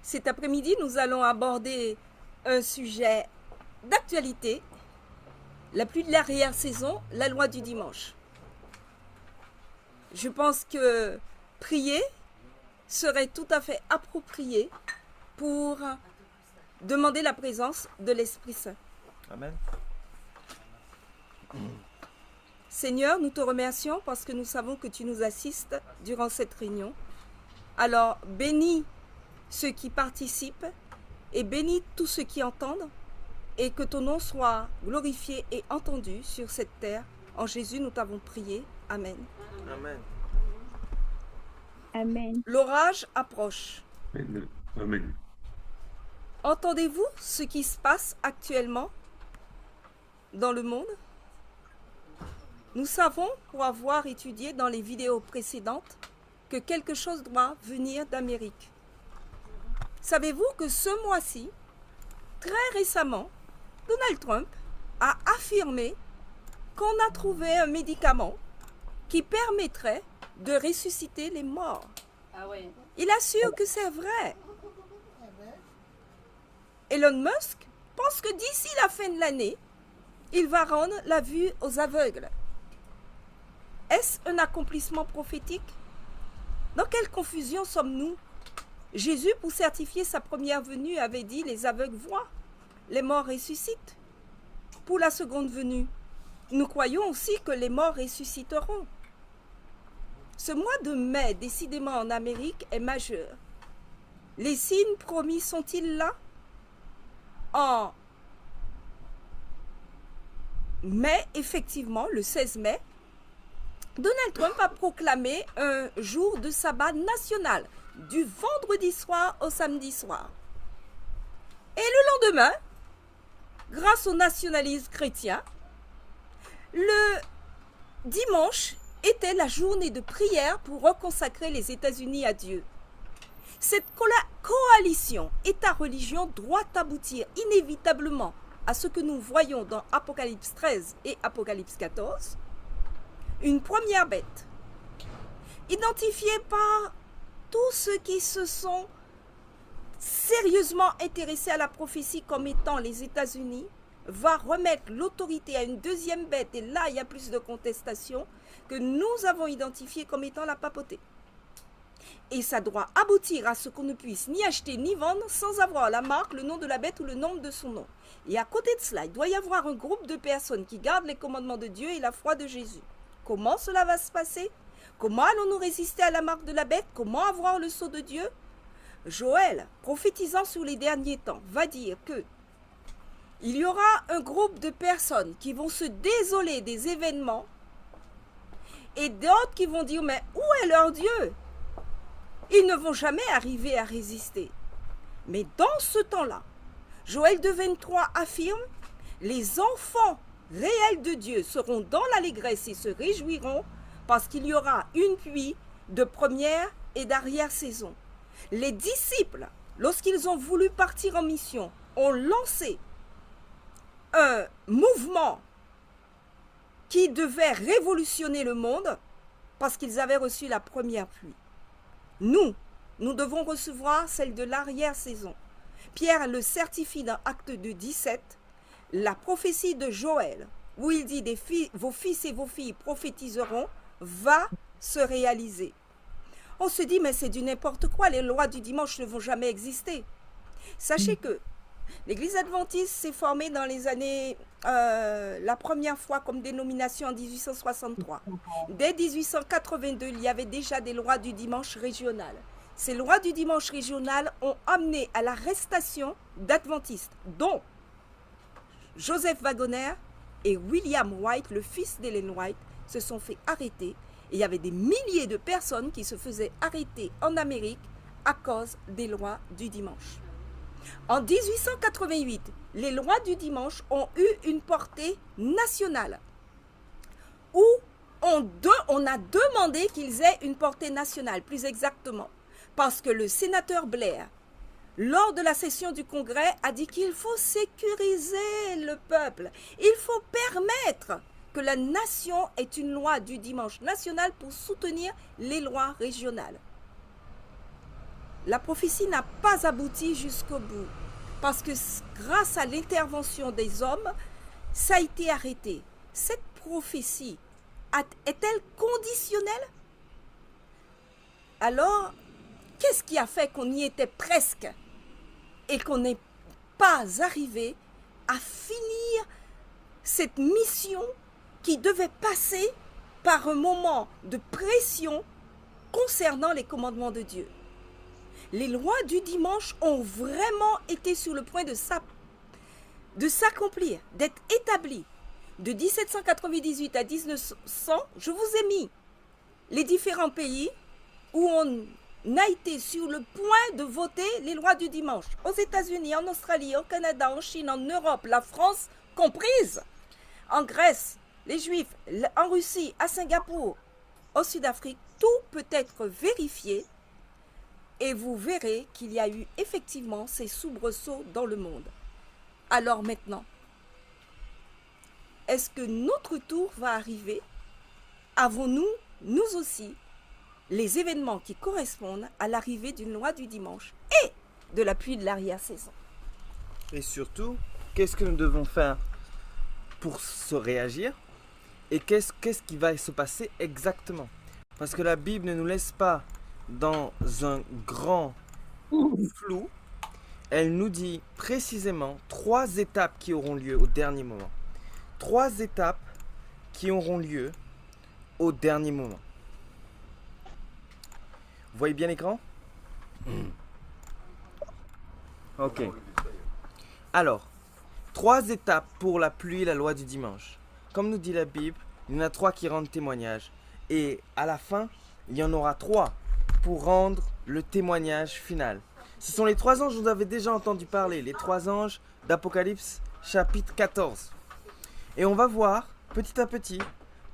Cet après-midi, nous allons aborder un sujet d'actualité, la pluie de l'arrière-saison, la loi du dimanche. Je pense que prier serait tout à fait approprié pour demander la présence de l'Esprit Saint. Amen. Seigneur, nous te remercions parce que nous savons que tu nous assistes durant cette réunion. Alors, bénis ceux qui participent et bénis tous ceux qui entendent et que ton nom soit glorifié et entendu sur cette terre. En Jésus, nous t'avons prié. Amen. Amen. Amen. L'orage approche. Amen. Entendez-vous ce qui se passe actuellement dans le monde? Nous savons, pour avoir étudié dans les vidéos précédentes, que quelque chose doit venir d'Amérique. Savez-vous que ce mois-ci, très récemment, Donald Trump a affirmé qu'on a trouvé un médicament qui permettrait de ressusciter les morts. Ah ouais. Il assure que c'est vrai. Elon Musk pense que d'ici la fin de l'année, il va rendre la vue aux aveugles. Est-ce un accomplissement prophétique? Dans quelle confusion sommes-nous? Jésus, pour certifier sa première venue, avait dit « Les aveugles voient, les morts ressuscitent ». Pour la seconde venue, nous croyons aussi que les morts ressusciteront. Ce mois de mai, décidément en Amérique, est majeur. Les signes promis sont-ils là? En mai, effectivement, le 16 mai, Donald Trump a proclamé un jour de sabbat national, du vendredi soir au samedi soir. Et le lendemain, grâce au nationalisme chrétien, le dimanche était la journée de prière pour reconsacrer les États-Unis à Dieu. Cette coalition État-religion doit aboutir inévitablement à ce que nous voyons dans Apocalypse 13 et Apocalypse 14, une première bête, identifiée par tous ceux qui se sont sérieusement intéressés à la prophétie comme étant les États-Unis, va remettre l'autorité à une deuxième bête, et là il y a plus de contestation, que nous avons identifié comme étant la papauté. Et ça doit aboutir à ce qu'on ne puisse ni acheter ni vendre sans avoir la marque, le nom de la bête ou le nombre de son nom. Et à côté de cela, il doit y avoir un groupe de personnes qui gardent les commandements de Dieu et la foi de Jésus. Comment cela va se passer? Comment allons-nous résister à la marque de la bête? Comment avoir le sceau de Dieu? Joël, prophétisant sur les derniers temps, va dire que il y aura un groupe de personnes qui vont se désoler des événements et d'autres qui vont dire, mais où est leur Dieu? Ils ne vont jamais arriver à résister. Mais dans ce temps-là, Joël 2,23 affirme, les enfants réels de Dieu seront dans l'allégresse et se réjouiront parce qu'il y aura une pluie de première et d'arrière-saison. Les disciples, lorsqu'ils ont voulu partir en mission, ont lancé un mouvement qui devait révolutionner le monde parce qu'ils avaient reçu la première pluie. Nous devons recevoir celle de l'arrière-saison. Pierre le certifie dans Acte 2, 17, la prophétie de Joël, où il dit vos fils et vos filles prophétiseront, va se réaliser. On se dit, mais c'est du n'importe quoi, les lois du dimanche ne vont jamais exister. Sachez que l'Église adventiste s'est formée dans les années, la première fois comme dénomination en 1863. Dès 1882, il y avait déjà des lois du dimanche régionales. Ces lois du dimanche régionales ont amené à l'arrestation d'adventistes, dont Joseph Waggoner et William White, le fils d'Ellen White, se sont fait arrêter. Et il y avait des milliers de personnes qui se faisaient arrêter en Amérique à cause des lois du dimanche. En 1888, les lois du dimanche ont eu une portée nationale, où on a demandé qu'ils aient une portée nationale, plus exactement, parce que le sénateur Blair, lors de la session du Congrès, a dit qu'il faut sécuriser le peuple, il faut permettre que la nation ait une loi du dimanche national pour soutenir les lois régionales. la prophétie n'a pas abouti jusqu'au bout. Parce que grâce à l'intervention des hommes, ça a été arrêté. Cette prophétie est-elle conditionnelle? Alors, qu'est-ce qui a fait qu'on y était presque et qu'on n'est pas arrivé à finir cette mission qui devait passer par un moment de pression concernant les commandements de Dieu? Les lois du dimanche ont vraiment été sur le point de s'accomplir, d'être établies. De 1798 à 1900, je vous ai mis les différents pays où on a été sur le point de voter les lois du dimanche. Aux États-Unis, en Australie, au Canada, en Chine, en Europe, la France comprise. En Grèce, les Juifs, en Russie, à Singapour, au Sud-Afrique, tout peut être vérifié et vous verrez qu'il y a eu effectivement ces soubresauts dans le monde. Alors maintenant, est-ce que notre tour va arriver? Avons-nous, nous aussi, les événements qui correspondent à l'arrivée d'une loi du dimanche et de la pluie de l'arrière-saison? Et surtout, qu'est-ce que nous devons faire pour se réagir? Et qu'est-ce qui va se passer exactement? Parce que la Bible ne nous laisse pas dans un grand flou. Elle nous dit précisément 3 étapes qui auront lieu au dernier moment. 3 étapes qui auront lieu au dernier moment. Vous voyez bien l'écran? Ok. Alors, 3 étapes pour la pluie et la loi du dimanche. Comme nous dit la Bible, il y en a 3 qui rendent témoignage. Et à la fin, il y en aura 3 pour rendre le témoignage final. Ce sont les 3 anges dont vous avez déjà entendu parler. Les 3 anges d'Apocalypse chapitre 14. Et on va voir petit à petit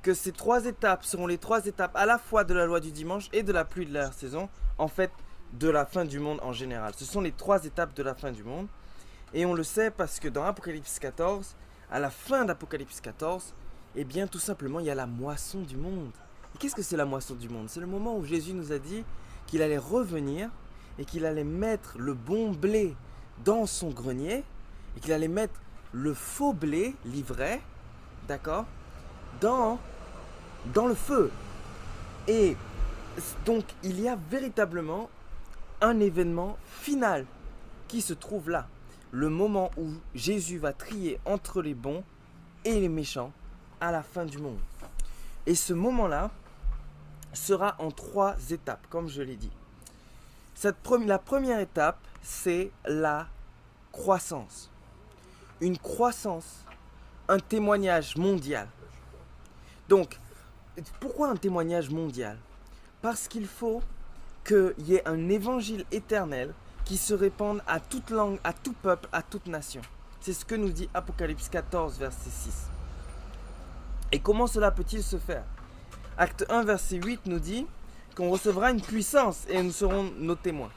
que ces 3 étapes seront les 3 étapes à la fois de la loi du dimanche et de la pluie de la saison. En fait, de la fin du monde en général. Ce sont les 3 étapes de la fin du monde. Et on le sait parce que dans Apocalypse 14, à la fin d'Apocalypse 14, eh bien tout simplement il y a la moisson du monde. Et qu'est-ce que c'est la moisson du monde? C'est le moment où Jésus nous a dit qu'il allait revenir et qu'il allait mettre le bon blé dans son grenier et qu'il allait mettre le faux blé, l'ivraie, d'accord, dans le feu. Et donc il y a véritablement un événement final qui se trouve là. Le moment où Jésus va trier entre les bons et les méchants à la fin du monde. Et ce moment-là sera en 3 étapes, comme je l'ai dit. La première étape, c'est la croissance. Une croissance, un témoignage mondial. Donc, pourquoi un témoignage mondial? Parce qu'il faut qu'il y ait un évangile éternel qui se répande à toute langue, à tout peuple, à toute nation. C'est ce que nous dit Apocalypse 14, verset 6. Et comment cela peut-il se faire? Acte 1, verset 8 nous dit qu'on recevra une puissance et nous serons nos témoins.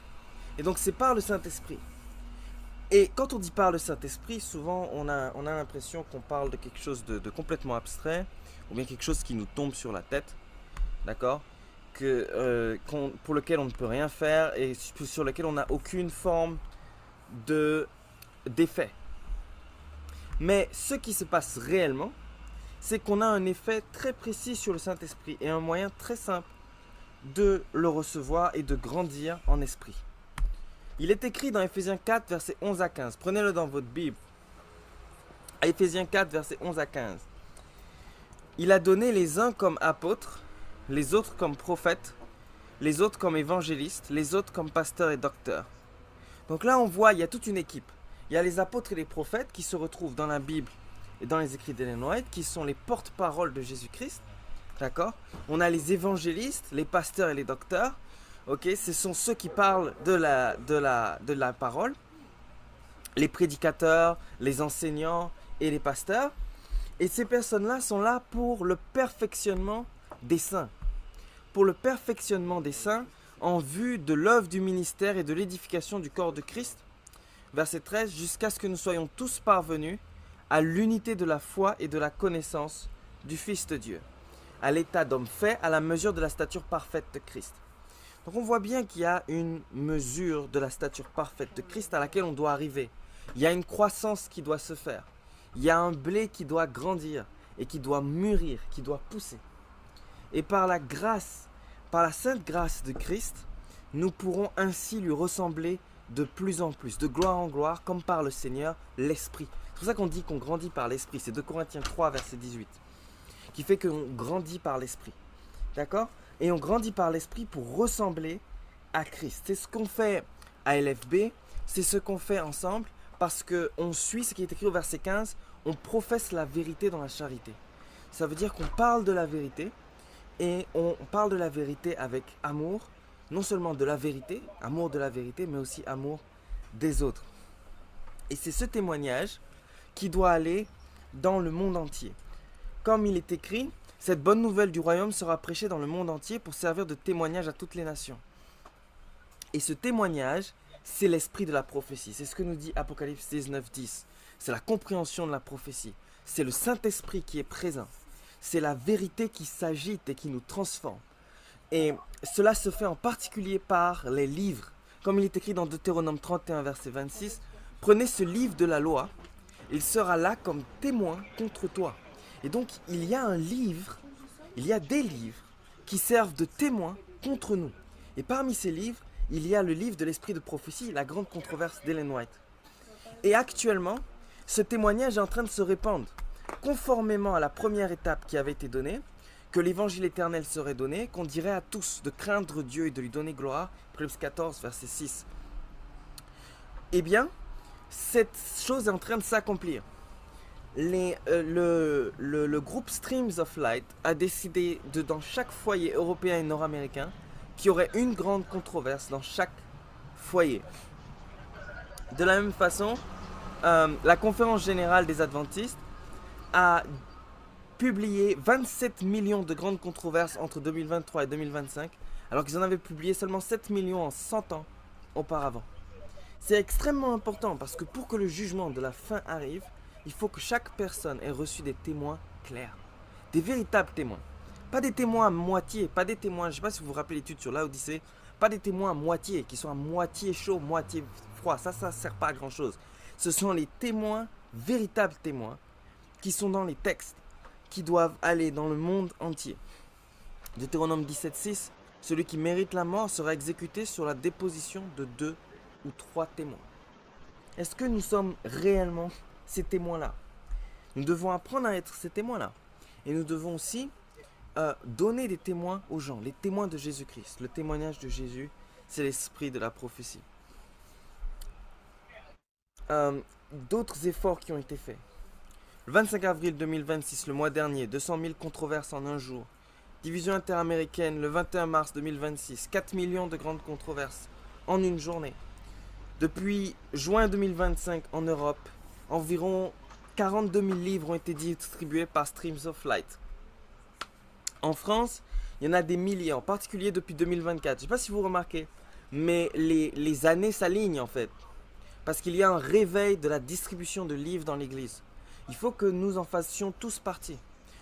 Et donc c'est par le Saint-Esprit. Et quand on dit par le Saint-Esprit, souvent on a l'impression qu'on parle de quelque chose de complètement abstrait, ou bien quelque chose qui nous tombe sur la tête, d'accord, pour lequel on ne peut rien faire et sur lequel on n'a aucune forme d'effet. Mais ce qui se passe réellement, c'est qu'on a un effet très précis sur le Saint-Esprit et un moyen très simple de le recevoir et de grandir en esprit. Il est écrit dans Ephésiens 4, versets 11 à 15. Prenez-le dans votre Bible. À Ephésiens 4, versets 11 à 15. Il a donné les uns comme apôtres, les autres comme prophètes, les autres comme évangélistes, les autres comme pasteurs et docteurs. Donc là, on voit, il y a toute une équipe. Il y a les apôtres et les prophètes qui se retrouvent dans la Bible et dans les écrits d'Ellen White, qui sont les porte-paroles de Jésus-Christ. D'accord? On a les évangélistes, les pasteurs et les docteurs. Ok? Ce sont ceux qui parlent de la parole. Les prédicateurs, les enseignants et les pasteurs. Et ces personnes-là sont là pour le perfectionnement des saints. Pour le perfectionnement des saints en vue de l'œuvre du ministère et de l'édification du corps de Christ. Verset 13, jusqu'à ce que nous soyons tous parvenus à l'unité de la foi et de la connaissance du Fils de Dieu, à l'état d'homme fait, à la mesure de la stature parfaite de Christ. Donc on voit bien qu'il y a une mesure de la stature parfaite de Christ à laquelle on doit arriver. Il y a une croissance qui doit se faire. Il y a un blé qui doit grandir et qui doit mûrir, qui doit pousser. Et par la grâce, par la sainte grâce de Christ, nous pourrons ainsi lui ressembler de plus en plus, de gloire en gloire, comme par le Seigneur, l'Esprit. C'est pour ça qu'on dit qu'on grandit par l'Esprit. C'est 2 Corinthiens 3, verset 18, qui fait qu'on grandit par l'Esprit. D'accord ? Et on grandit par l'Esprit pour ressembler à Christ. C'est ce qu'on fait à LFB, c'est ce qu'on fait ensemble, parce qu'on suit ce qui est écrit au verset 15, on professe la vérité dans la charité. Ça veut dire qu'on parle de la vérité, et on parle de la vérité avec amour, non seulement de la vérité, amour de la vérité, mais aussi amour des autres. Et c'est ce témoignage qui doit aller dans le monde entier. Comme il est écrit, cette bonne nouvelle du royaume sera prêchée dans le monde entier pour servir de témoignage à toutes les nations. Et ce témoignage, c'est l'esprit de la prophétie. C'est ce que nous dit Apocalypse 19, 10. C'est la compréhension de la prophétie. C'est le Saint-Esprit qui est présent. C'est la vérité qui s'agite et qui nous transforme. Et cela se fait en particulier par les livres. Comme il est écrit dans Deutéronome 31, verset 26, « Prenez ce livre de la loi, il sera là comme témoin contre toi. » Et donc, il y a un livre, il y a des livres qui servent de témoins contre nous. Et parmi ces livres, il y a le livre de l'esprit de prophétie, la grande controverse d'Ellen White. Et actuellement, ce témoignage est en train de se répandre. Conformément à la première étape qui avait été donnée, que l'évangile éternel serait donné, qu'on dirait à tous de craindre Dieu et de lui donner gloire, Apocalypse 14, verset 6. Eh bien, cette chose est en train de s'accomplir. Le groupe Streams of Light a décidé de, dans chaque foyer européen et nord-américain, qu'il y aurait une grande controverse dans chaque foyer. De la même façon, la conférence générale des adventistes a publié 27 millions de grandes controverses entre 2023 et 2025, alors qu'ils en avaient publié seulement 7 millions en 100 ans auparavant. C'est extrêmement important parce que pour que le jugement de la fin arrive, il faut que chaque personne ait reçu des témoins clairs, des véritables témoins. Pas des témoins à moitié, pas des témoins, je ne sais pas si vous vous rappelez l'étude sur Laodicée, pas des témoins à moitié, qui sont à moitié chaud, moitié froid, ça ne sert pas à grand chose. Ce sont les témoins, véritables témoins, qui sont dans les textes, qui doivent aller dans le monde entier. Deutéronome 17,6, celui qui mérite la mort sera exécuté sur la déposition de 2 ou 3 témoins. Est-ce que nous sommes réellement ces témoins-là? Nous devons apprendre à être ces témoins-là. Et nous devons aussi donner des témoins aux gens, les témoins de Jésus-Christ. Le témoignage de Jésus, c'est l'esprit de la prophétie. D'autres efforts qui ont été faits. Le 25 avril 2026, le mois dernier, 200 000 controverses en un jour. Division interaméricaine, le 21 mars 2026, 4 millions de grandes controverses en une journée. Depuis juin 2025 en Europe, environ 42 000 livres ont été distribués par Streams of Light. En France, il y en a des milliers, en particulier depuis 2024. Je ne sais pas si vous remarquez, mais les années s'alignent en fait. Parce qu'il y a un réveil de la distribution de livres dans l'Église. Il faut que nous en fassions tous partie.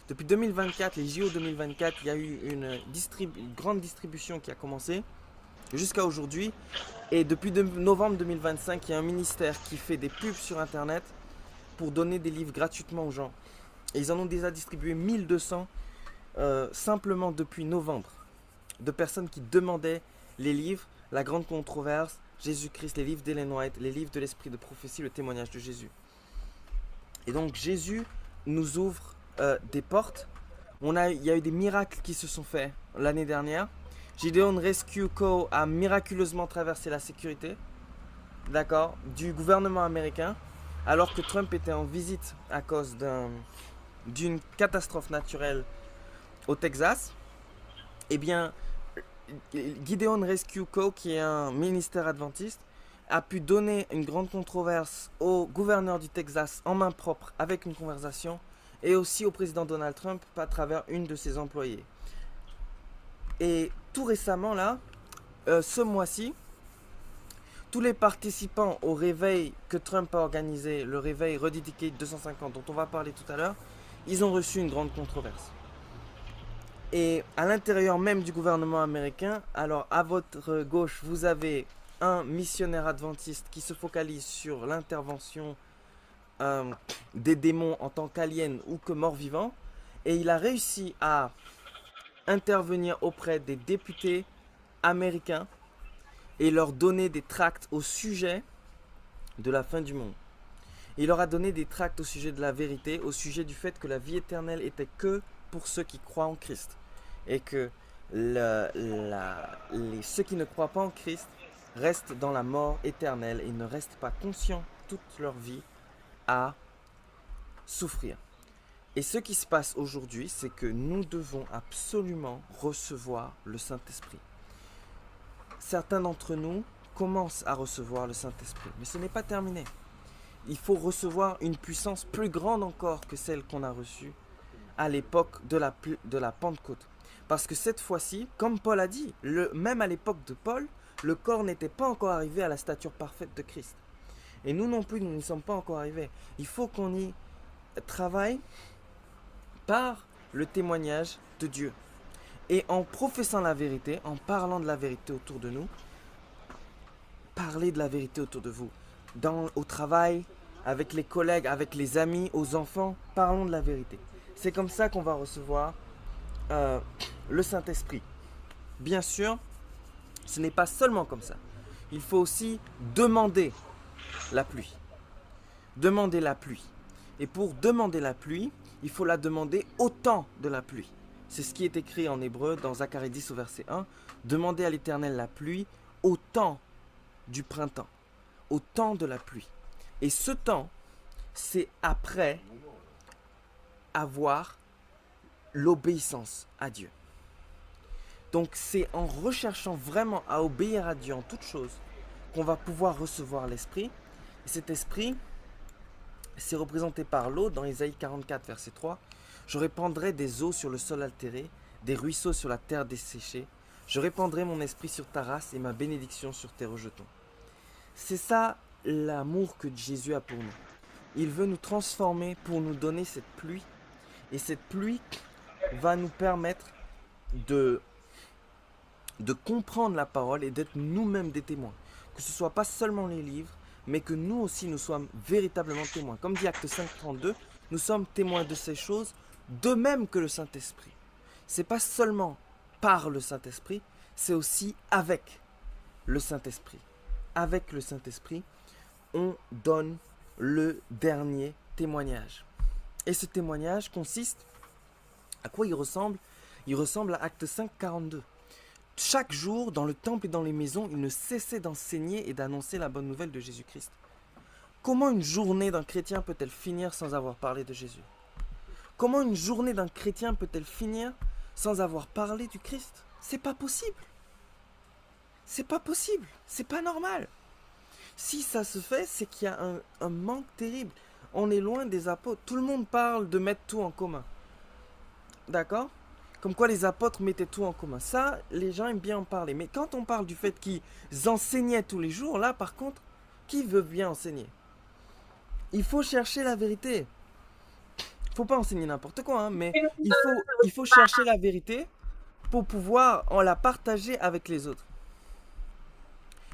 Depuis 2024, les JO 2024, il y a eu une grande distribution qui a commencé jusqu'à aujourd'hui. Et depuis novembre 2025, il y a un ministère qui fait des pubs sur Internet pour donner des livres gratuitement aux gens. Et ils en ont déjà distribué 1200 simplement depuis novembre. De personnes qui demandaient les livres, la grande controverse, Jésus-Christ, les livres d'Ellen White, les livres de l'esprit de prophétie, le témoignage de Jésus. Et donc Jésus nous ouvre des portes. Il y a eu des miracles qui se sont faits l'année dernière. Gideon Rescue Co. a miraculeusement traversé la sécurité, d'accord, du gouvernement américain, alors que Trump était en visite à cause d'une catastrophe naturelle au Texas. Eh bien, Gideon Rescue Co., qui est un ministère adventiste, a pu donner une grande controverse au gouverneur du Texas en main propre avec une conversation et aussi au président Donald Trump à travers une de ses employés. Et tout récemment là, ce mois-ci, tous les participants au réveil que Trump a organisé, le réveil Rededicate 250 dont on va parler tout à l'heure, ils ont reçu une grande controverse. Et à l'intérieur même du gouvernement américain, alors à votre gauche, vous avez un missionnaire adventiste qui se focalise sur l'intervention des démons en tant qu'aliens ou que morts-vivants. Et il a réussi à intervenir auprès des députés américains et leur donner des tracts au sujet de la fin du monde. Il leur a donné des tracts au sujet de la vérité, au sujet du fait que la vie éternelle était que pour ceux qui croient en Christ. Et que ceux qui ne croient pas en Christ restent dans la mort éternelle et ne restent pas conscients toute leur vie à souffrir. Et ce qui se passe aujourd'hui, c'est que nous devons absolument recevoir le Saint-Esprit. Certains d'entre nous commencent à recevoir le Saint-Esprit, mais ce n'est pas terminé. Il faut recevoir une puissance plus grande encore que celle qu'on a reçue à l'époque de la Pentecôte. Parce que cette fois-ci, comme Paul a dit, même à l'époque de Paul, le corps n'était pas encore arrivé à la stature parfaite de Christ. Et nous non plus, nous n'y sommes pas encore arrivés. Il faut qu'on y travaille par le témoignage de Dieu. Et en professant la vérité, en parlant de la vérité autour de nous, parlez de la vérité autour de vous. Au travail, avec les collègues, avec les amis, aux enfants, parlons de la vérité. C'est comme ça qu'on va recevoir le Saint-Esprit. Bien sûr, ce n'est pas seulement comme ça. Il faut aussi demander la pluie. Demander la pluie. Et pour demander la pluie, il faut la demander au temps de la pluie. C'est ce qui est écrit en hébreu dans Zacharie 10 au verset 1. Demandez à l'Éternel la pluie au temps du printemps, au temps de la pluie. Et ce temps, c'est après avoir l'obéissance à Dieu. Donc c'est en recherchant vraiment à obéir à Dieu en toutes choses qu'on va pouvoir recevoir l'Esprit. Et cet Esprit, c'est représenté par l'eau dans Ésaïe 44, verset 3. Je répandrai des eaux sur le sol altéré, des ruisseaux sur la terre desséchée. Je répandrai mon esprit sur ta race et ma bénédiction sur tes rejetons. C'est ça l'amour que Jésus a pour nous. Il veut nous transformer pour nous donner cette pluie. Et cette pluie va nous permettre de comprendre la parole et d'être nous-mêmes des témoins. Que ce ne soit pas seulement les livres, mais que nous aussi nous sommes véritablement témoins. Comme dit Acte 5, 32, nous sommes témoins de ces choses, de même que le Saint-Esprit. Ce n'est pas seulement par le Saint-Esprit, c'est aussi avec le Saint-Esprit. Avec le Saint-Esprit, on donne le dernier témoignage. Et ce témoignage consiste, à quoi il ressemble? Il ressemble à Acte 5, 42. Chaque jour, dans le temple et dans les maisons, il ne cessait d'enseigner et d'annoncer la bonne nouvelle de Jésus-Christ. Comment une journée d'un chrétien peut-elle finir sans avoir parlé de Jésus? Comment une journée d'un chrétien peut-elle finir sans avoir parlé du Christ? C'est pas possible. C'est pas possible. C'est pas normal. Si ça se fait, c'est qu'il y a un manque terrible. On est loin des apôtres. Tout le monde parle de mettre tout en commun. D'accord? Comme quoi les apôtres mettaient tout en commun. Ça, les gens aiment bien en parler. Mais quand on parle du fait qu'ils enseignaient tous les jours, là par contre, qui veut bien enseigner? Il faut chercher la vérité. Il ne faut pas enseigner n'importe quoi, hein, mais il faut chercher la vérité pour pouvoir la partager avec les autres.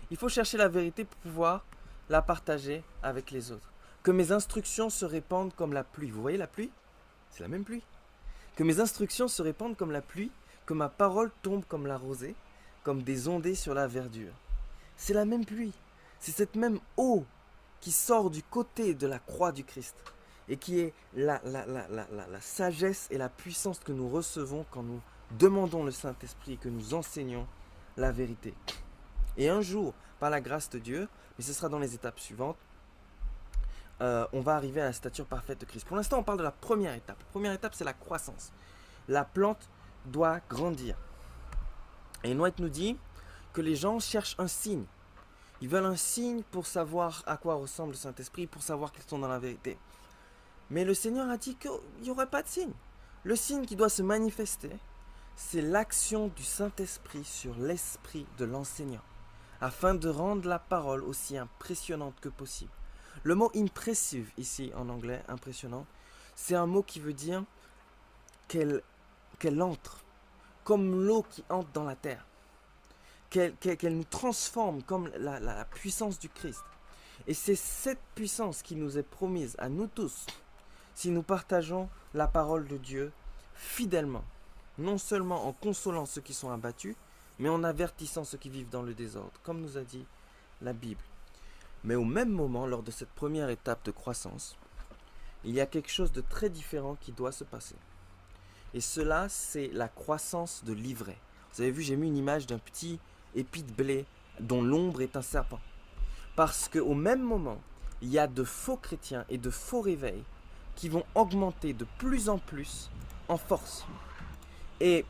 Il faut chercher la vérité pour pouvoir la partager avec les autres. Que mes instructions se répandent comme la pluie. Vous voyez la pluie? C'est la même pluie. Que mes instructions se répandent comme la pluie, que ma parole tombe comme la rosée, comme des ondées sur la verdure. C'est la même pluie. C'est cette même eau qui sort du côté de la croix du Christ et qui est la sagesse et la puissance que nous recevons quand nous demandons le Saint-Esprit et que nous enseignons la vérité. Et un jour, par la grâce de Dieu, mais ce sera dans les étapes suivantes, on va arriver à la stature parfaite de Christ. Pour l'instant, on parle de la première étape. La première étape, c'est la croissance. La plante doit grandir. Et White nous dit que les gens cherchent un signe. Ils veulent un signe pour savoir à quoi ressemble le Saint-Esprit, pour savoir qu'ils sont dans la vérité. Mais le Seigneur a dit qu'il n'y aurait pas de signe. Le signe qui doit se manifester, c'est l'action du Saint-Esprit sur l'esprit de l'enseignant, afin de rendre la parole aussi impressionnante que possible. Le mot impressive ici en anglais, impressionnant, c'est un mot qui veut dire qu'elle entre comme l'eau qui entre dans la terre. Qu'elle nous transforme comme la puissance du Christ. Et c'est cette puissance qui nous est promise à nous tous si nous partageons la parole de Dieu fidèlement. Non seulement en consolant ceux qui sont abattus, mais en avertissant ceux qui vivent dans le désordre, comme nous a dit la Bible. Mais au même moment, lors de cette première étape de croissance, il y a quelque chose de très différent qui doit se passer. Et cela, c'est la croissance de l'ivraie. Vous avez vu, j'ai mis une image d'un petit épi de blé dont l'ombre est un serpent. Parce qu'au même moment, il y a de faux chrétiens et de faux réveils qui vont augmenter de plus en plus en force. Et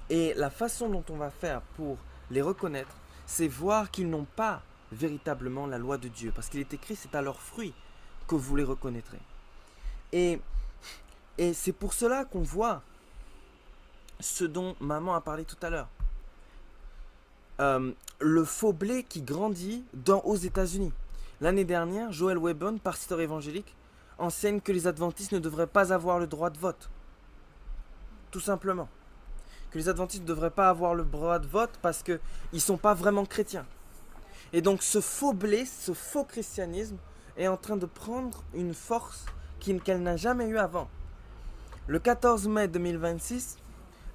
la façon dont on va faire pour les reconnaître, c'est voir qu'ils n'ont pas véritablement la loi de Dieu. Parce qu'il est écrit, c'est à leurs fruits que vous les reconnaîtrez. Et c'est pour cela qu'on voit ce dont maman a parlé tout à l'heure. Le faux blé qui grandit aux États-Unis. L'année dernière, Joel Webon, pasteur évangélique, enseigne que les adventistes ne devraient pas avoir le droit de vote. Tout simplement. Que les adventistes ne devraient pas avoir le droit de vote parce qu'ils ne sont pas vraiment chrétiens. Et donc ce faux blé, ce faux christianisme est en train de prendre une force qu'elle n'a jamais eue avant. Le 14 mai 2026,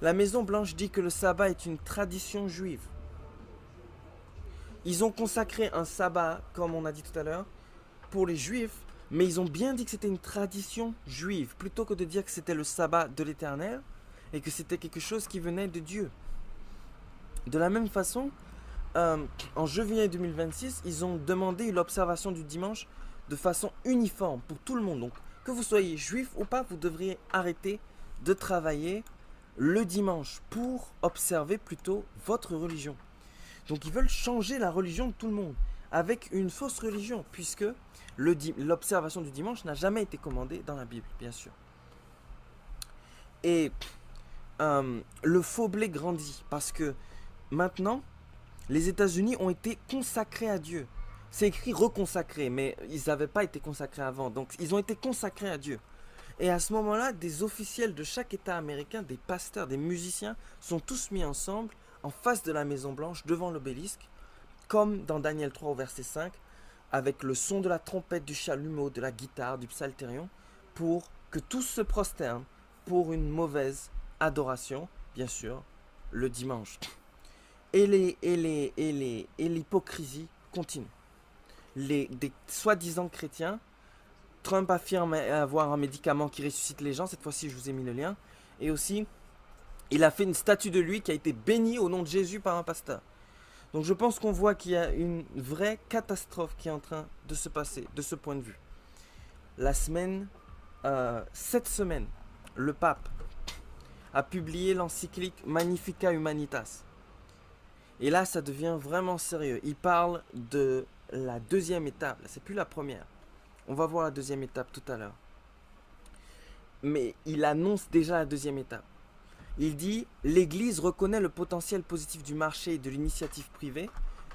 la Maison Blanche dit que le sabbat est une tradition juive. Ils ont consacré un sabbat, comme on a dit tout à l'heure, pour les juifs, mais ils ont bien dit que c'était une tradition juive, plutôt que de dire que c'était le sabbat de l'Éternel et que c'était quelque chose qui venait de Dieu. De la même façon, en juillet 2026, ils ont demandé l'observation du dimanche de façon uniforme pour tout le monde. Donc, que vous soyez juif ou pas, vous devriez arrêter de travailler le dimanche pour observer plutôt votre religion. Donc, ils veulent changer la religion de tout le monde avec une fausse religion, puisque l'observation du dimanche n'a jamais été commandée dans la Bible, bien sûr. Et le faux blé grandit parce que maintenant, les États-Unis ont été consacrés à Dieu. C'est écrit reconsacrés, mais ils n'avaient pas été consacrés avant. Donc, ils ont été consacrés à Dieu. Et à ce moment-là, des officiels de chaque État américain, des pasteurs, des musiciens, sont tous mis ensemble en face de la Maison Blanche, devant l'obélisque, comme dans Daniel 3 au verset 5, avec le son de la trompette, du chalumeau, de la guitare, du psalterion, pour que tous se prosternent pour une mauvaise adoration, bien sûr, le dimanche. Et l'hypocrisie continue. Des soi-disant chrétiens, Trump affirme avoir un médicament qui ressuscite les gens, cette fois-ci je vous ai mis le lien, et aussi, il a fait une statue de lui qui a été bénie au nom de Jésus par un pasteur. Donc je pense qu'on voit qu'il y a une vraie catastrophe qui est en train de se passer de ce point de vue. Cette semaine, le pape a publié l'encyclique Magnificat Humanitas. Et là, ça devient vraiment sérieux. Il parle de la deuxième étape. Là, c'est plus la première. On va voir la deuxième étape tout à l'heure. Mais il annonce déjà la deuxième étape. Il dit « L'Église reconnaît le potentiel positif du marché et de l'initiative privée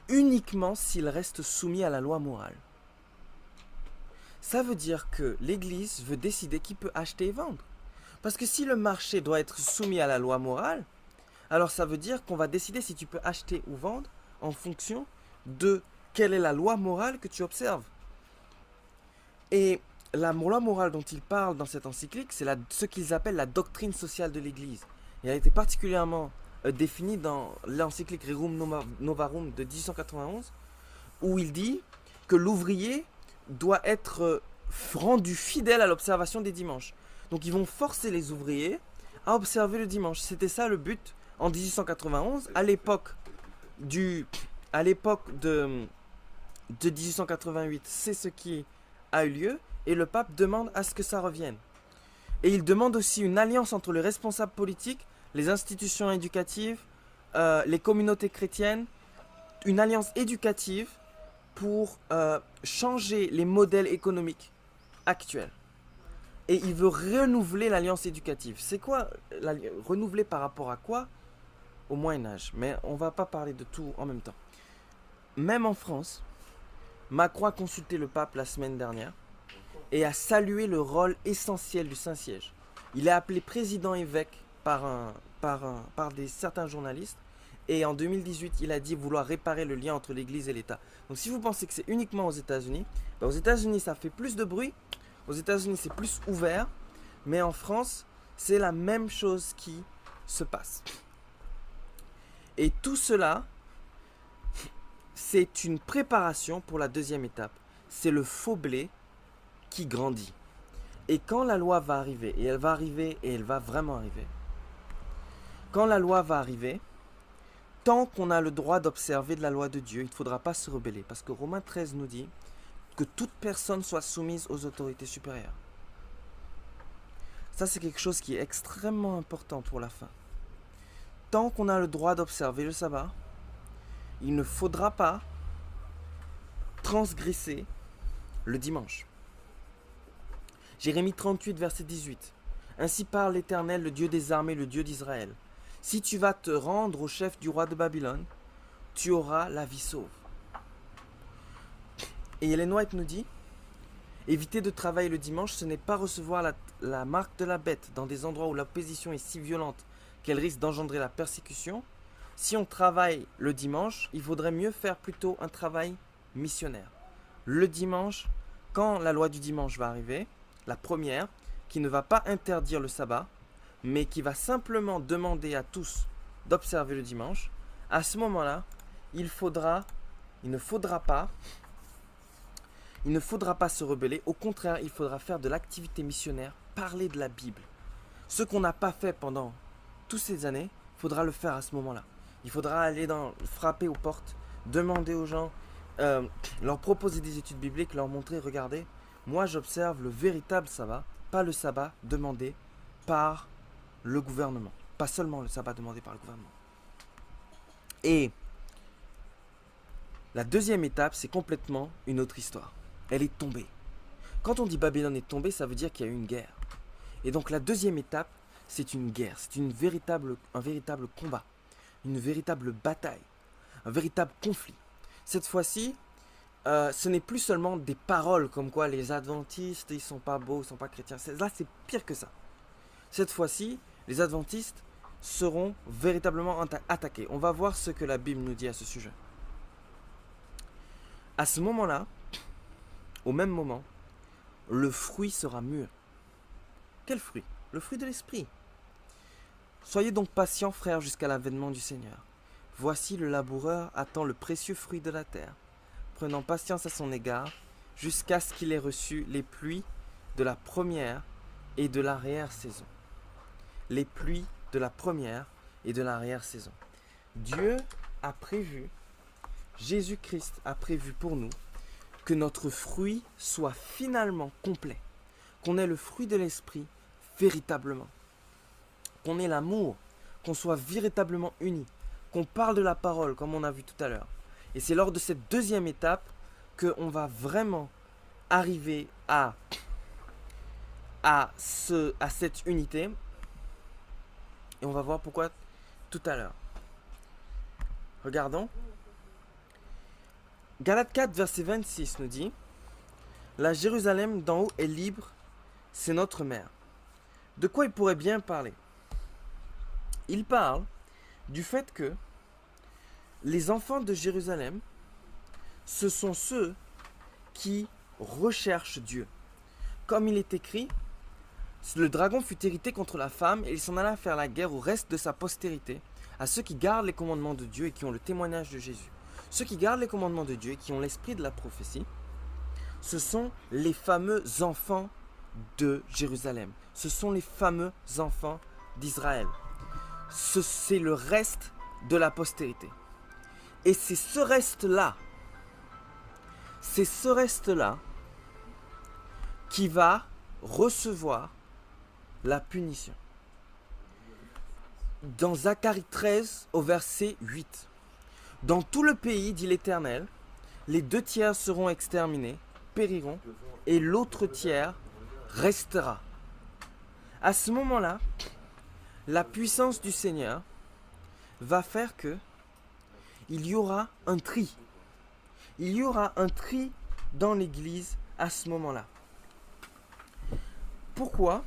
uniquement s'il reste soumis à la loi morale. » Ça veut dire que l'Église veut décider qui peut acheter et vendre. Parce que si le marché doit être soumis à la loi morale, alors ça veut dire qu'on va décider si tu peux acheter ou vendre en fonction de quelle est la loi morale que tu observes. Et la loi morale dont il parle dans cette encyclique, c'est ce qu'ils appellent la doctrine sociale de l'Église. Et elle a été particulièrement définie dans l'encyclique Rerum Novarum de 1891, où il dit que l'ouvrier doit être rendu fidèle à l'observation des dimanches. Donc ils vont forcer les ouvriers à observer le dimanche. C'était ça le but en 1891, à l'époque de 1888. C'est ce qui a eu lieu et le pape demande à ce que ça revienne. Et il demande aussi une alliance entre les responsables politiques, les institutions éducatives, les communautés chrétiennes, une alliance éducative pour changer les modèles économiques actuels. Et il veut renouveler l'alliance éducative. C'est quoi renouveler par rapport à quoi? Au Moyen-Âge. Mais on ne va pas parler de tout en même temps. Même en France, Macron a consulté le pape la semaine dernière et a salué le rôle essentiel du Saint-Siège. Il a appelé président-évêque par certains journalistes. Et en 2018, il a dit vouloir réparer le lien entre l'Église et l'État. Donc si vous pensez que c'est uniquement aux États-Unis, aux États-Unis ça fait plus de bruit, aux États-Unis c'est plus ouvert, mais en France c'est la même chose qui se passe. Et tout cela, c'est une préparation pour la deuxième étape. C'est le faux blé qui grandit. Et quand la loi va arriver, et elle va arriver, et elle va vraiment arriver, quand la loi va arriver, tant qu'on a le droit d'observer de la loi de Dieu, il ne faudra pas se rebeller. Parce que Romains 13 nous dit que toute personne soit soumise aux autorités supérieures. Ça, c'est quelque chose qui est extrêmement important pour la fin. Tant qu'on a le droit d'observer le sabbat, il ne faudra pas transgresser le dimanche. Jérémie 38, verset 18. Ainsi parle l'Éternel, le Dieu des armées, le Dieu d'Israël. Si tu vas te rendre au chef du roi de Babylone, tu auras la vie sauve. Et Ellen White nous dit, éviter de travailler le dimanche, ce n'est pas recevoir la marque de la bête dans des endroits où l'opposition est si violente qu'elle risque d'engendrer la persécution. Si on travaille le dimanche, il vaudrait mieux faire plutôt un travail missionnaire. Le dimanche, quand la loi du dimanche va arriver, la première, qui ne va pas interdire le sabbat, mais qui va simplement demander à tous d'observer le dimanche, à ce moment-là, il ne faudra pas se rebeller. Au contraire, il faudra faire de l'activité missionnaire, parler de la Bible. Ce qu'on n'a pas fait pendant toutes ces années, il faudra le faire à ce moment-là. Il faudra aller frapper aux portes, demander aux gens, leur proposer des études bibliques, leur montrer, regardez, moi j'observe le véritable sabbat, pas le sabbat demandé par le gouvernement. Pas seulement le sabbat demandé par le gouvernement. Et la deuxième étape, c'est complètement une autre histoire. Elle est tombée. Quand on dit Babylone est tombée, ça veut dire qu'il y a eu une guerre. Et donc la deuxième étape, c'est une guerre. C'est un véritable combat. Une véritable bataille. Un véritable conflit. Cette fois-ci, ce n'est plus seulement des paroles comme quoi les adventistes, ils sont pas beaux, ils sont pas chrétiens. Là, c'est pire que ça. Cette fois-ci, les adventistes seront véritablement attaqués. On va voir ce que la Bible nous dit à ce sujet. À ce moment-là, au même moment, le fruit sera mûr. Quel fruit? Le fruit de l'esprit. Soyez donc patients, frères, jusqu'à l'avènement du Seigneur. Voici le laboureur attend le précieux fruit de la terre, prenant patience à son égard, jusqu'à ce qu'il ait reçu les pluies de la première et de l'arrière-saison. Les pluies de la première et de l'arrière-saison. Dieu a prévu, Jésus-Christ a prévu pour nous que notre fruit soit finalement complet, qu'on ait le fruit de l'esprit véritablement, qu'on ait l'amour, qu'on soit véritablement unis, qu'on parle de la parole comme on a vu tout à l'heure. Et c'est lors de cette deuxième étape qu'on va vraiment arriver à cette unité. Et on va voir pourquoi tout à l'heure. Regardons. Galates 4, verset 26 nous dit « La Jérusalem d'en haut est libre, c'est notre mère. » De quoi il pourrait bien parler? Il parle du fait que les enfants de Jérusalem, ce sont ceux qui recherchent Dieu. Comme il est écrit, le dragon fut irrité contre la femme et il s'en alla faire la guerre au reste de sa postérité, à ceux qui gardent les commandements de Dieu et qui ont le témoignage de Jésus. Ceux qui gardent les commandements de Dieu et qui ont l'esprit de la prophétie, ce sont les fameux enfants de Jérusalem. Ce sont les fameux enfants d'Israël. C'est le reste de la postérité. Et c'est ce reste-là qui va recevoir la punition. Dans Zacharie 13 au verset 8. Dans tout le pays, dit l'Éternel, les 2 tiers seront exterminés, périront, et l'autre tiers restera. À ce moment-là, la puissance du Seigneur va faire que il y aura un tri. Il y aura un tri dans l'Église à ce moment-là. Pourquoi?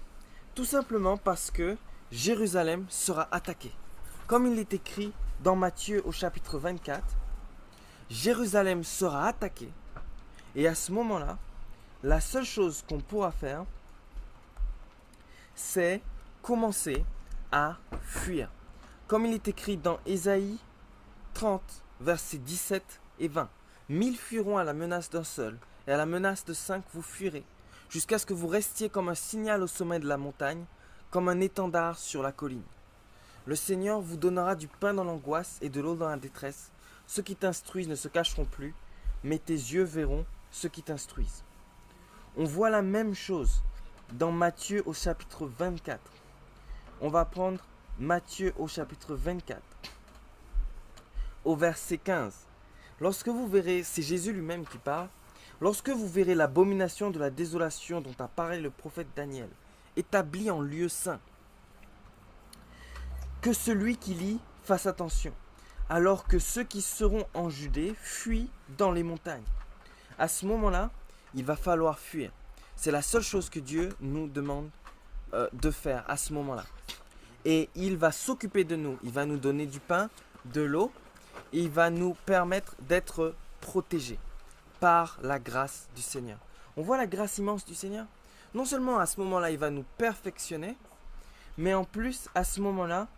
Tout simplement parce que Jérusalem sera attaquée. Comme il est écrit dans Matthieu au chapitre 24, Jérusalem sera attaquée. Et à ce moment-là, la seule chose qu'on pourra faire, c'est commencer à fuir. Comme il est écrit dans Ésaïe 30, versets 17 et 20. 1000 fuiront à la menace d'un seul, et à la menace de 5 vous fuirez, jusqu'à ce que vous restiez comme un signal au sommet de la montagne, comme un étendard sur la colline. Le Seigneur vous donnera du pain dans l'angoisse et de l'eau dans la détresse. Ceux qui t'instruisent ne se cacheront plus, mais tes yeux verront ceux qui t'instruisent. On voit la même chose dans Matthieu au chapitre 24. On va prendre Matthieu au chapitre 24, au verset 15. Lorsque vous verrez, c'est Jésus lui-même qui parle, lorsque vous verrez l'abomination de la désolation dont a parlé le prophète Daniel, établie en lieu saint, que celui qui lit fasse attention, alors que ceux qui seront en Judée fuient dans les montagnes. À ce moment-là, il va falloir fuir. C'est la seule chose que Dieu nous demande de faire à ce moment-là. Et il va s'occuper de nous. Il va nous donner du pain, de l'eau. Et il va nous permettre d'être protégés par la grâce du Seigneur. On voit la grâce immense du Seigneur. Non seulement à ce moment-là, il va nous perfectionner, mais en plus, à ce moment-là,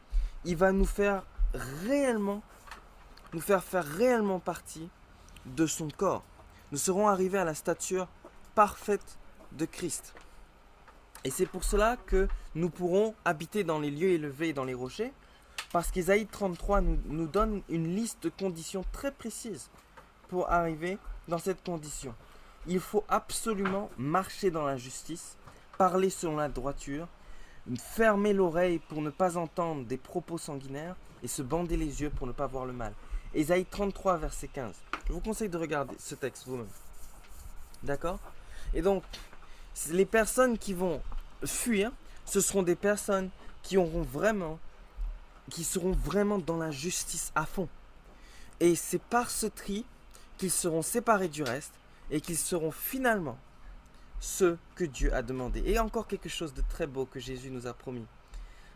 il va nous faire faire réellement partie de son corps. Nous serons arrivés à la stature parfaite de Christ. Et c'est pour cela que nous pourrons habiter dans les lieux élevés et dans les rochers, parce qu'Ésaïe 33 nous donne une liste de conditions très précises pour arriver dans cette condition. Il faut absolument marcher dans la justice, parler selon la droiture, fermer l'oreille pour ne pas entendre des propos sanguinaires et se bander les yeux pour ne pas voir le mal. Ésaïe 33, verset 15. Je vous conseille de regarder ce texte vous-même. D'accord ? Et donc, les personnes qui vont fuir, ce seront des personnes qui seront vraiment dans la justice à fond. Et c'est par ce tri qu'ils seront séparés du reste et qu'ils seront finalement ceux que Dieu a demandé. Et encore quelque chose de très beau que Jésus nous a promis.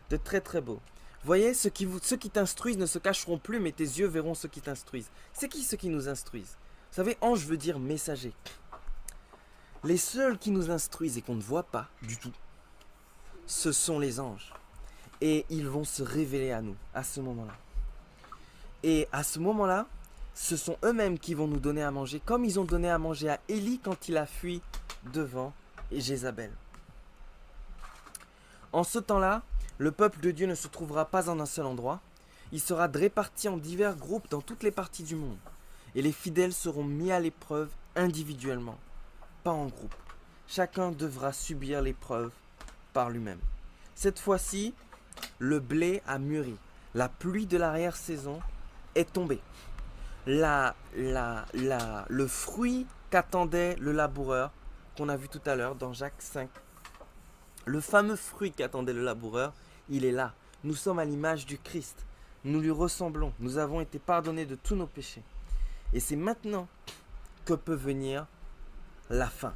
De très très beau. Voyez, ceux qui t'instruisent ne se cacheront plus, mais tes yeux verront ceux qui t'instruisent. C'est qui ceux qui nous instruisent ? Vous savez, ange veut dire messager. Les seuls qui nous instruisent et qu'on ne voit pas du tout, ce sont les anges. Et ils vont se révéler à nous à ce moment-là. Et à ce moment-là, ce sont eux-mêmes qui vont nous donner à manger, comme ils ont donné à manger à Élie quand il a fui devant Jézabel. En ce temps-là, le peuple de Dieu ne se trouvera pas en un seul endroit. Il sera réparti en divers groupes dans toutes les parties du monde. Et les fidèles seront mis à l'épreuve individuellement, pas en groupe. Chacun devra subir l'épreuve par lui-même. Cette fois-ci, le blé a mûri. La pluie de l'arrière-saison est tombée. Le fruit qu'attendait le laboureur, qu'on a vu tout à l'heure dans Jacques 5. Le fameux fruit qu'attendait le laboureur, il est là. Nous sommes à l'image du Christ. Nous lui ressemblons. Nous avons été pardonnés de tous nos péchés. Et c'est maintenant que peut venir la fin.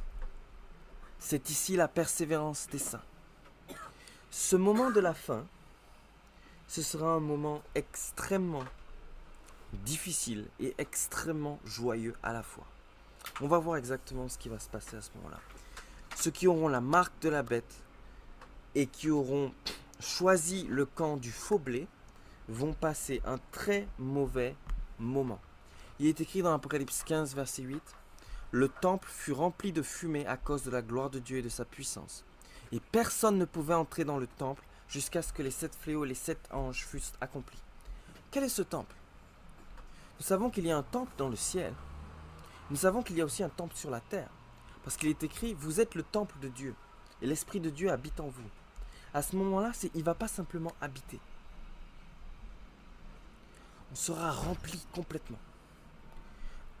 C'est ici la persévérance des saints. Ce moment de la fin, ce sera un moment extrêmement difficile et extrêmement joyeux à la fois. On va voir exactement ce qui va se passer à ce moment-là. Ceux qui auront la marque de la bête et qui auront choisi le camp du faux blé vont passer un très mauvais moment. Il est écrit dans Apocalypse 15, verset 8, « Le temple fut rempli de fumée à cause de la gloire de Dieu et de sa puissance. Et personne ne pouvait entrer dans le temple jusqu'à ce que les 7 fléaux et les 7 anges fussent accomplis. » Quel est ce temple ? Nous savons qu'il y a un temple dans le ciel. Nous savons qu'il y a aussi un temple sur la terre. Parce qu'il est écrit, vous êtes le temple de Dieu. Et l'Esprit de Dieu habite en vous. À ce moment-là, il ne va pas simplement habiter. On sera rempli complètement.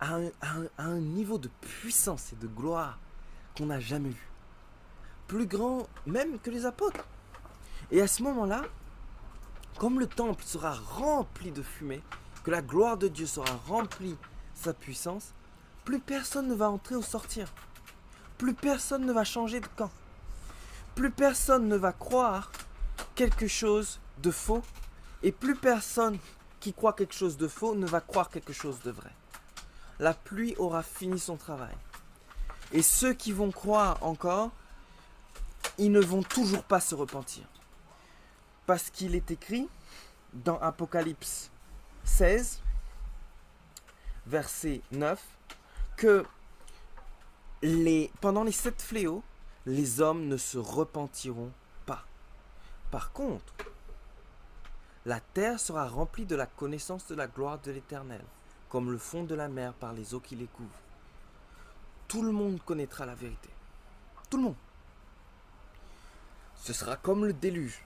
À un niveau de puissance et de gloire qu'on n'a jamais vu. Plus grand même que les apôtres. Et à ce moment-là, comme le temple sera rempli de fumée, que la gloire de Dieu sera remplie sa puissance, plus personne ne va entrer ou sortir. Plus personne ne va changer de camp. Plus personne ne va croire quelque chose de faux, et plus personne qui croit quelque chose de faux ne va croire quelque chose de vrai. La pluie aura fini son travail. Et ceux qui vont croire encore, ils ne vont toujours pas se repentir. Parce qu'il est écrit dans Apocalypse 16, verset 9, que pendant les 7 fléaux, les hommes ne se repentiront pas. Par contre, la terre sera remplie de la connaissance de la gloire de l'Éternel, comme le fond de la mer par les eaux qui les couvrent. Tout le monde connaîtra la vérité. Tout le monde. Ce sera comme le déluge.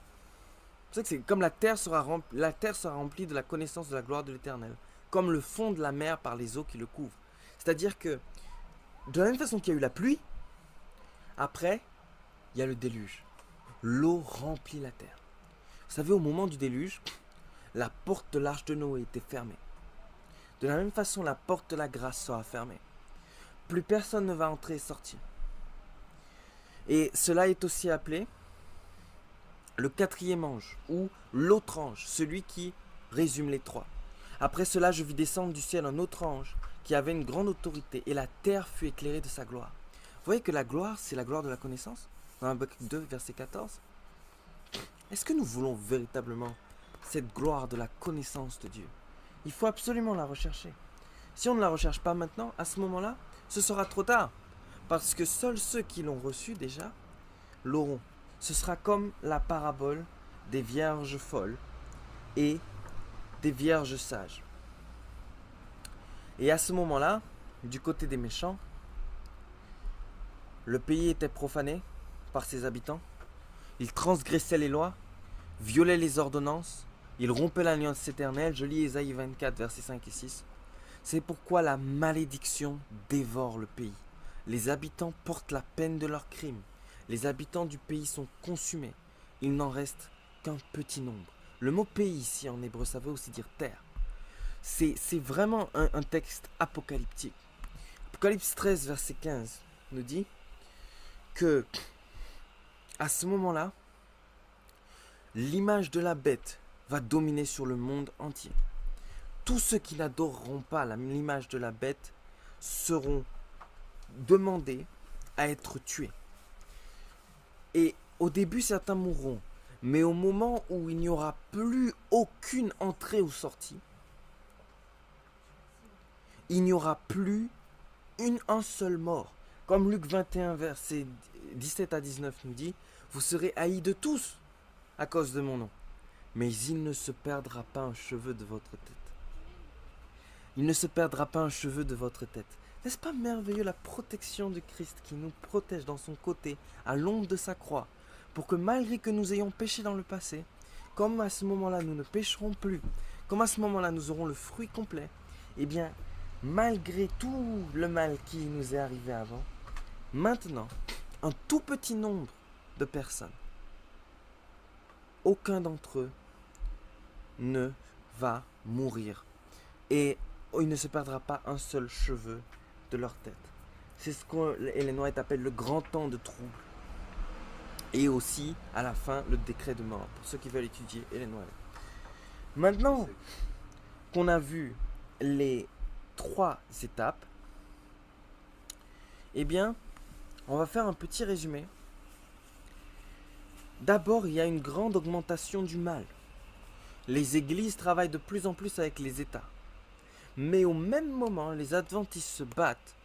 C'est comme la terre sera remplie de la connaissance de la gloire de l'Éternel, comme le fond de la mer par les eaux qui le couvrent. C'est-à-dire que, de la même façon qu'il y a eu la pluie, après, il y a le déluge. L'eau remplit la terre. Vous savez, au moment du déluge, la porte de l'arche de Noé était fermée. De la même façon, la porte de la grâce sera fermée. Plus personne ne va entrer et sortir. Et cela est aussi appelé le 4e ange, ou l'autre ange, celui qui résume les 3. Après cela, je vis descendre du ciel un autre ange qui avait une grande autorité, et la terre fut éclairée de sa gloire. Vous voyez que la gloire, c'est la gloire de la connaissance. Dans Habakkuk 2, verset 14. Est-ce que nous voulons véritablement cette gloire de la connaissance de Dieu? Il faut absolument la rechercher. Si on ne la recherche pas maintenant, à ce moment-là, ce sera trop tard. Parce que seuls ceux qui l'ont reçu déjà l'auront. Ce sera comme la parabole des vierges folles et des vierges sages. Et à ce moment-là, du côté des méchants, le pays était profané par ses habitants. Ils transgressaient les lois, violaient les ordonnances, ils rompaient l'alliance éternelle. Je lis Ésaïe 24, versets 5 et 6. C'est pourquoi la malédiction dévore le pays. Les habitants portent la peine de leurs crimes. Les habitants du pays sont consumés. Il n'en reste qu'un petit nombre. Le mot pays ici en hébreu, ça veut aussi dire terre. C'est vraiment un texte apocalyptique. Apocalypse 13, verset 15 nous dit que à ce moment-là, l'image de la bête va dominer sur le monde entier. Tous ceux qui n'adoreront pas l'image de la bête seront demandés à être tués. Et au début, certains mourront. Mais au moment où il n'y aura plus aucune entrée ou sortie, il n'y aura plus un seul mort. Comme Luc 21, versets 17 à 19 nous dit, vous serez haïs de tous à cause de mon nom. Mais il ne se perdra pas un cheveu de votre tête. Il ne se perdra pas un cheveu de votre tête. N'est-ce pas merveilleux la protection de Christ qui nous protège dans son côté, à l'ombre de sa croix, pour que malgré que nous ayons péché dans le passé, comme à ce moment-là nous ne pécherons plus, comme à ce moment-là nous aurons le fruit complet, eh bien, malgré tout le mal qui nous est arrivé avant, maintenant, un tout petit nombre de personnes, aucun d'entre eux ne va mourir. Et il ne se perdra pas un seul cheveu de leur tête. C'est ce qu'Ellen White appelle le grand temps de trouble. Et aussi, à la fin, le décret de mort, pour ceux qui veulent étudier Ellen White. Maintenant qu'on a vu les 3 étapes, eh bien, on va faire un petit résumé. D'abord, il y a une grande augmentation du mal. Les églises travaillent de plus en plus avec les États. Mais au même moment, les adventistes se battent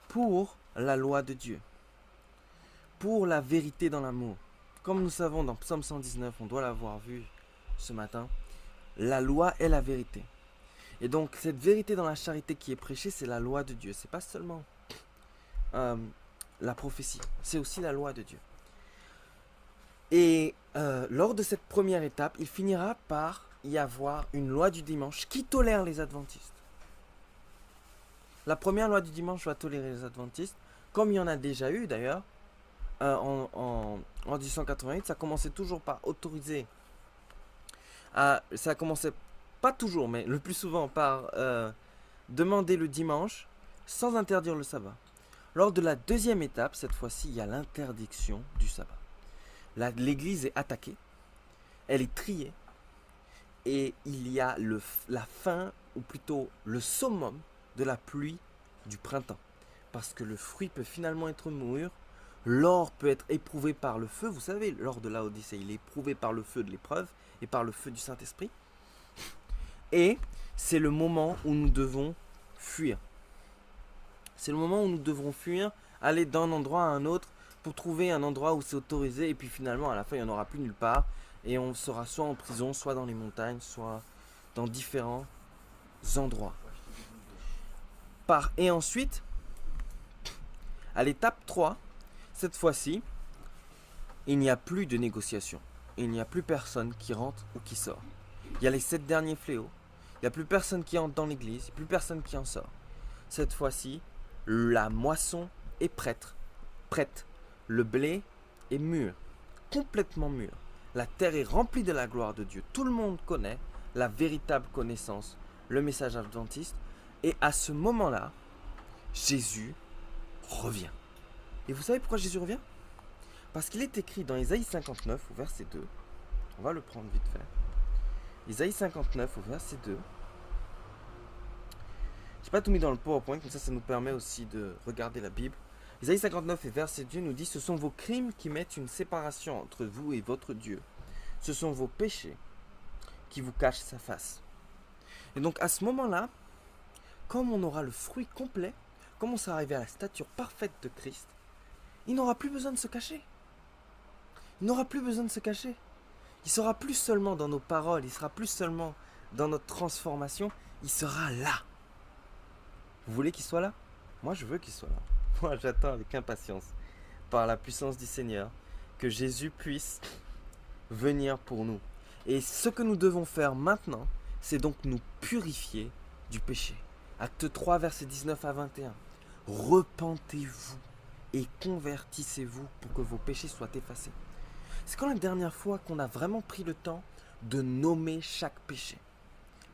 pour la loi de Dieu, pour la vérité dans l'amour. Comme nous savons dans Psaume 119, on doit l'avoir vu ce matin, la loi est la vérité. Et donc cette vérité dans la charité qui est prêchée, c'est la loi de Dieu. C'est pas seulement la prophétie, c'est aussi la loi de Dieu. Et lors de cette première étape, il finira par y avoir une loi du dimanche qui tolère les adventistes. La première loi du dimanche va tolérer les adventistes, comme il y en a déjà eu d'ailleurs. En 1888, ça commençait toujours par autoriser, ça commençait pas toujours, mais le plus souvent par demander le dimanche sans interdire le sabbat. Lors de la deuxième étape, cette fois-ci, il y a l'interdiction du sabbat. L'église est attaquée elle est triée et il y a la fin, ou plutôt le summum de la pluie du printemps. Parce que le fruit peut finalement être mûr, l'or peut être éprouvé par le feu. Vous savez, l'or de Laodicée, il est éprouvé par le feu de l'épreuve et par le feu du Saint-Esprit. Et c'est le moment où nous devons fuir. C'est le moment où nous devrons fuir, aller d'un endroit à un autre pour trouver un endroit où c'est autorisé. Et puis finalement, à la fin, il n'y en aura plus nulle part. Et on sera soit en prison, soit dans les montagnes, soit dans différents endroits. Et ensuite, à l'étape 3, cette fois-ci, il n'y a plus de négociation. Il n'y a plus personne qui rentre ou qui sort. Il y a les 7 derniers fléaux. Il n'y a plus personne qui entre dans l'église. Il n'y a plus personne qui en sort. Cette fois-ci, la moisson est prête. Le blé est mûr. Complètement mûr. La terre est remplie de la gloire de Dieu. Tout le monde connaît la véritable connaissance, le message adventiste. Et à ce moment-là, Jésus revient. Et vous savez pourquoi Jésus revient? Parce qu'il est écrit dans Ésaïe 59 au verset 2. On va le prendre vite fait. Ésaïe 59 au verset 2. Je n'ai pas tout mis dans le PowerPoint, comme ça nous permet aussi de regarder la Bible. Ésaïe 59 et verset 2 nous dit: ce sont vos crimes qui mettent une séparation entre vous et votre Dieu. Ce sont vos péchés qui vous cachent sa face. Et donc à ce moment-là, comme on aura le fruit complet, comme on sera arrivé à la stature parfaite de Christ, il n'aura plus besoin de se cacher. Il n'aura plus besoin de se cacher. Il sera plus seulement dans nos paroles, il sera plus seulement dans notre transformation, il sera là. Vous voulez qu'il soit là? Moi, je veux qu'il soit là. Moi, j'attends avec impatience, par la puissance du Seigneur, que Jésus puisse venir pour nous. Et ce que nous devons faire maintenant, c'est donc nous purifier du péché. Acte 3, versets 19 à 21. Repentez-vous et convertissez-vous pour que vos péchés soient effacés. C'est quand la dernière fois qu'on a vraiment pris le temps de nommer chaque péché?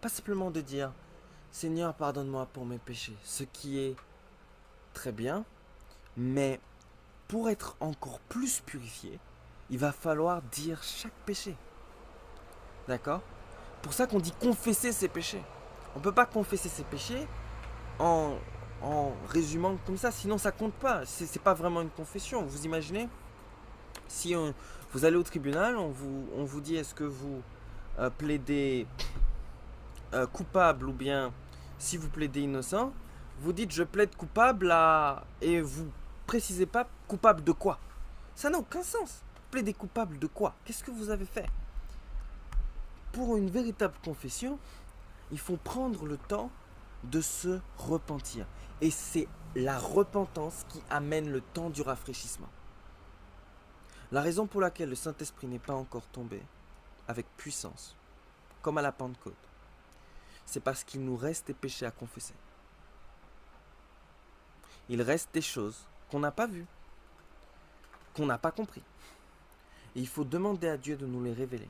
Pas simplement de dire « Seigneur, pardonne-moi pour mes péchés », ce qui est très bien, mais pour être encore plus purifié, il va falloir dire chaque péché. D'accord? Pour ça qu'on dit confesser ses péchés. On ne peut pas confesser ses péchés en résumant comme ça, sinon ça compte pas. C'est pas vraiment une confession. Vous imaginez? Si vous allez au tribunal, on vous dit est-ce que vous plaidez coupable ou bien si vous plaidez innocent, vous dites je plaide coupable et vous précisez pas coupable de quoi. Ça n'a aucun sens. Plaider coupable de quoi? Qu'est-ce que vous avez fait? Pour une véritable confession, il faut prendre le temps de se repentir. Et c'est la repentance qui amène le temps du rafraîchissement. La raison pour laquelle le Saint-Esprit n'est pas encore tombé avec puissance, comme à la Pentecôte, c'est parce qu'il nous reste des péchés à confesser. Il reste des choses qu'on n'a pas vues, qu'on n'a pas compris. Et il faut demander à Dieu de nous les révéler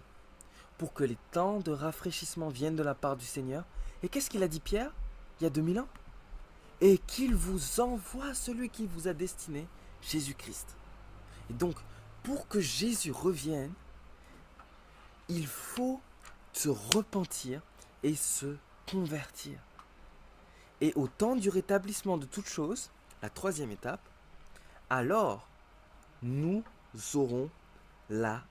pour que les temps de rafraîchissement viennent de la part du Seigneur. Et qu'est-ce qu'il a dit Pierre il y a 2000 ans? Et qu'il vous envoie celui qui vous a destiné, Jésus-Christ. Et donc, pour que Jésus revienne, il faut se repentir et se convertir. Et au temps du rétablissement de toutes choses, la troisième étape, alors nous aurons la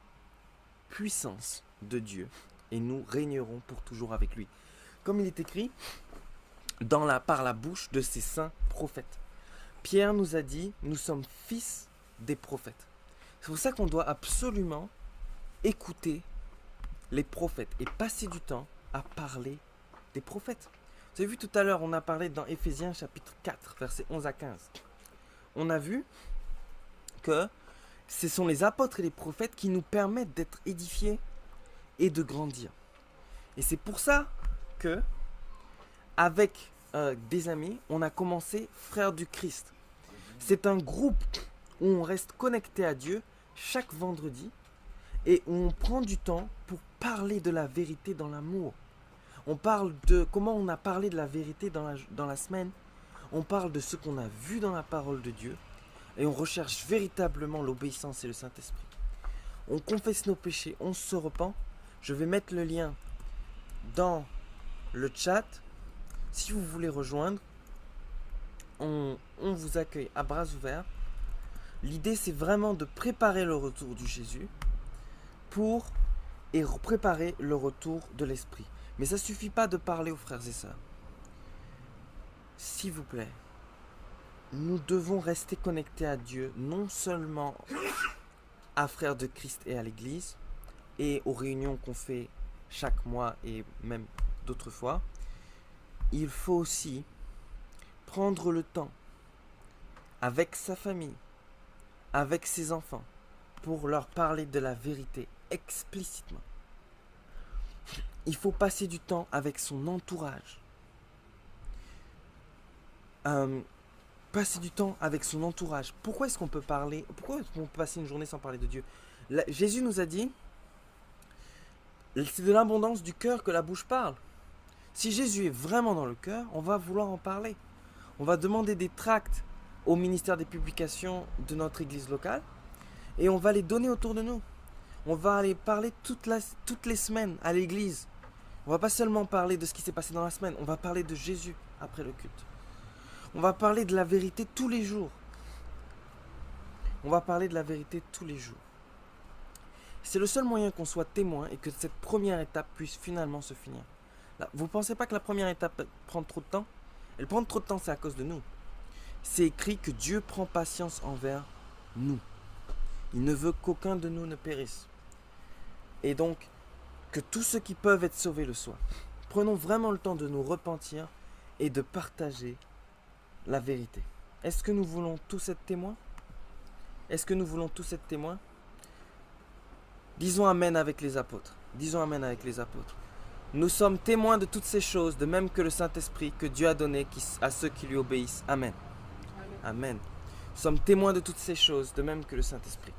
puissance de Dieu et nous régnerons pour toujours avec lui. Comme il est écrit par la bouche de ses saints prophètes. Pierre nous a dit, nous sommes fils des prophètes. C'est pour ça qu'on doit absolument écouter les prophètes et passer du temps à parler des prophètes. Vous avez vu tout à l'heure, on a parlé dans Éphésiens chapitre 4, versets 11 à 15. On a vu que ce sont les apôtres et les prophètes qui nous permettent d'être édifiés et de grandir. Et c'est pour ça que, avec des amis, on a commencé Frères du Christ. C'est un groupe où on reste connecté à Dieu chaque vendredi et où on prend du temps pour parler de la vérité dans l'amour. On parle de comment on a parlé de la vérité dans la semaine. On parle de ce qu'on a vu dans la parole de Dieu et on recherche véritablement l'obéissance et le Saint-Esprit. On confesse nos péchés, on se repent, Je vais mettre le lien dans le chat. Si vous voulez rejoindre, on vous accueille à bras ouverts. L'idée, c'est vraiment de préparer le retour du Jésus et préparer le retour de l'Esprit. Mais ça ne suffit pas de parler aux frères et sœurs. S'il vous plaît, nous devons rester connectés à Dieu, non seulement à Frères de Christ et à l'Église, et aux réunions qu'on fait chaque mois et même d'autres fois. Il faut aussi prendre le temps avec sa famille, avec ses enfants, pour leur parler de la vérité explicitement. Il faut passer du temps avec son entourage. Passer du temps avec son entourage. Pourquoi est-ce qu'on peut passer une journée sans parler de Dieu? Jésus nous a dit, c'est de l'abondance du cœur que la bouche parle. Si Jésus est vraiment dans le cœur, on va vouloir en parler. On va demander des tracts au ministère des publications de notre église locale et on va les donner autour de nous. On va aller parler toutes les semaines à l'église. On va pas seulement parler de ce qui s'est passé dans la semaine, on va parler de Jésus après le culte. On va parler de la vérité tous les jours. On va parler de la vérité tous les jours. C'est le seul moyen qu'on soit témoin et que cette première étape puisse finalement se finir. Là, vous ne pensez pas que la première étape prend trop de temps? Elle prend trop de temps, c'est à cause de nous. C'est écrit que Dieu prend patience envers nous. Il ne veut qu'aucun de nous ne périsse. Et donc, que tous ceux qui peuvent être sauvés le soient. Prenons vraiment le temps de nous repentir et de partager la vérité. Est-ce que nous voulons tous être témoins? Est-ce que nous voulons tous être témoins? Disons Amen avec les apôtres. Disons Amen avec les apôtres. Nous sommes témoins de toutes ces choses, de même que le Saint-Esprit que Dieu a donné à ceux qui lui obéissent. Amen. Amen. Nous sommes témoins de toutes ces choses, de même que le Saint-Esprit.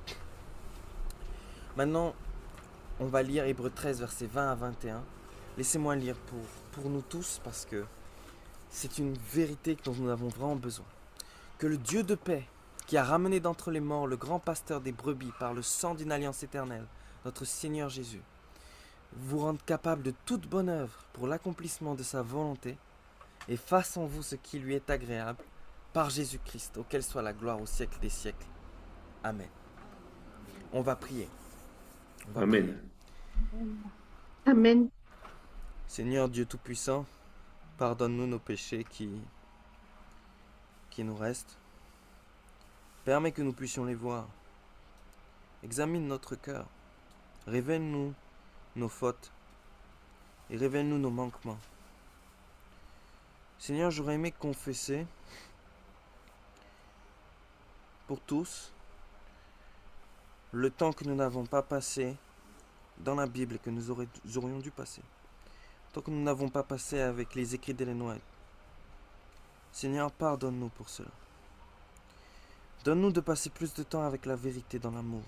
Maintenant, on va lire Hébreux 13, versets 20 à 21. Laissez-moi lire pour nous tous, parce que c'est une vérité dont nous avons vraiment besoin. Que le Dieu de paix, qui a ramené d'entre les morts le grand pasteur des brebis par le sang d'une alliance éternelle, notre Seigneur Jésus, vous rende capable de toute bonne œuvre pour l'accomplissement de sa volonté, et fasse en vous ce qui lui est agréable, par Jésus-Christ, auquel soit la gloire au siècle des siècles. Amen. On va prier. Amen. Amen. Seigneur Dieu Tout-Puissant, pardonne-nous nos péchés qui nous restent. Permets que nous puissions les voir. Examine notre cœur. Révèle-nous nos fautes et révèle-nous nos manquements. Seigneur, j'aurais aimé confesser pour tous le temps que nous n'avons pas passé dans la Bible et que nous aurions dû passer. Le temps que nous n'avons pas passé avec les écrits d'Ellen White. Seigneur, pardonne-nous pour cela. Donne-nous de passer plus de temps avec la vérité dans l'amour.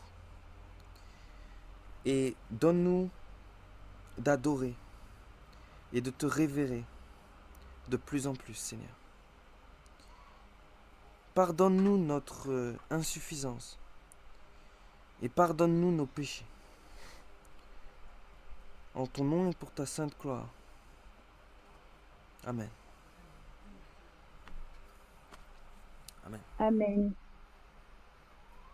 Et donne-nous d'adorer et de te révérer de plus en plus, Seigneur. Pardonne-nous notre insuffisance et pardonne-nous nos péchés. En ton nom et pour ta sainte gloire. Amen. Amen. Amen.